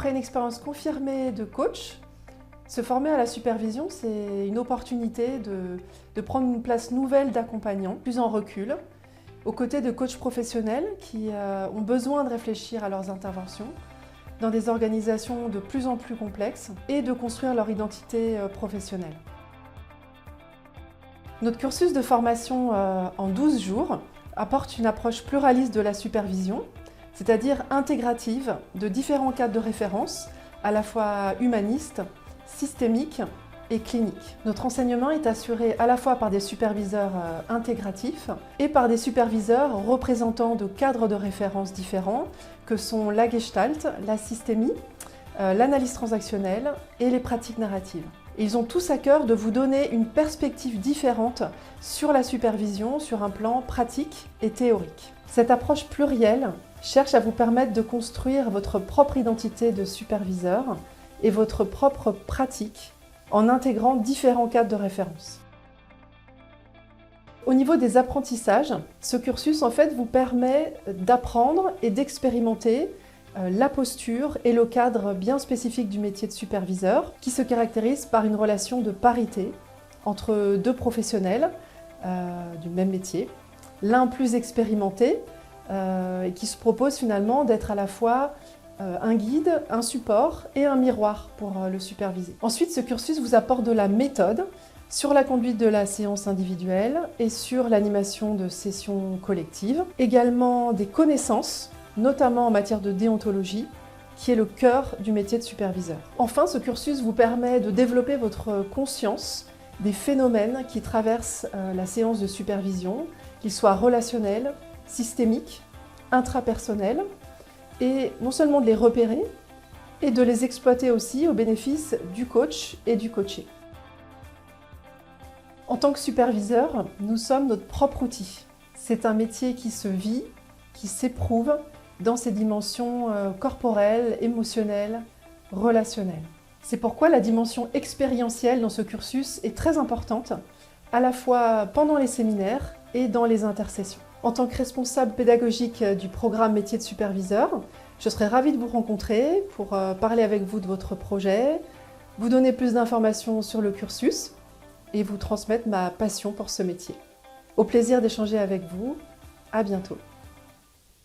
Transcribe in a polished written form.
après une expérience confirmée de coach, se former à la supervision, c'est une opportunité de prendre une place nouvelle d'accompagnant, plus en recul, aux côtés de coachs professionnels qui ont besoin de réfléchir à leurs interventions dans des organisations de plus en plus complexes et de construire leur identité professionnelle. Notre cursus de formation en 12 jours apporte une approche pluraliste de la supervision, c'est-à-dire intégrative de différents cadres de référence, à la fois humanistes, systémiques et cliniques. Notre enseignement est assuré à la fois par des superviseurs intégratifs et par des superviseurs représentant de cadres de référence différents que sont la gestalt, la systémie, l'analyse transactionnelle et les pratiques narratives. Ils ont tous à cœur de vous donner une perspective différente sur la supervision sur un plan pratique et théorique. Cette approche plurielle cherche à vous permettre de construire votre propre identité de superviseur et votre propre pratique en intégrant différents cadres de référence. Au niveau des apprentissages, ce cursus en fait vous permet d'apprendre et d'expérimenter la posture et le cadre bien spécifique du métier de superviseur qui se caractérise par une relation de parité entre deux professionnels du même métier, l'un plus expérimenté et qui se propose finalement d'être à la fois un guide, un support et un miroir pour le superviser. Ensuite, ce cursus vous apporte de la méthode sur la conduite de la séance individuelle et sur l'animation de sessions collectives. Également des connaissances, notamment en matière de déontologie, qui est le cœur du métier de superviseur. Enfin, ce cursus vous permet de développer votre conscience des phénomènes qui traversent la séance de supervision, qu'ils soient relationnels, systémiques, intrapersonnels, et non seulement de les repérer, et de les exploiter aussi au bénéfice du coach et du coaché. En tant que superviseur, nous sommes notre propre outil. C'est un métier qui se vit, qui s'éprouve dans ses dimensions corporelles, émotionnelles, relationnelles. C'est pourquoi la dimension expérientielle dans ce cursus est très importante, à la fois pendant les séminaires et dans les intersessions. En tant que responsable pédagogique du programme métier de superviseur, je serais ravie de vous rencontrer pour parler avec vous de votre projet, vous donner plus d'informations sur le cursus et vous transmettre ma passion pour ce métier. Au plaisir d'échanger avec vous, à bientôt.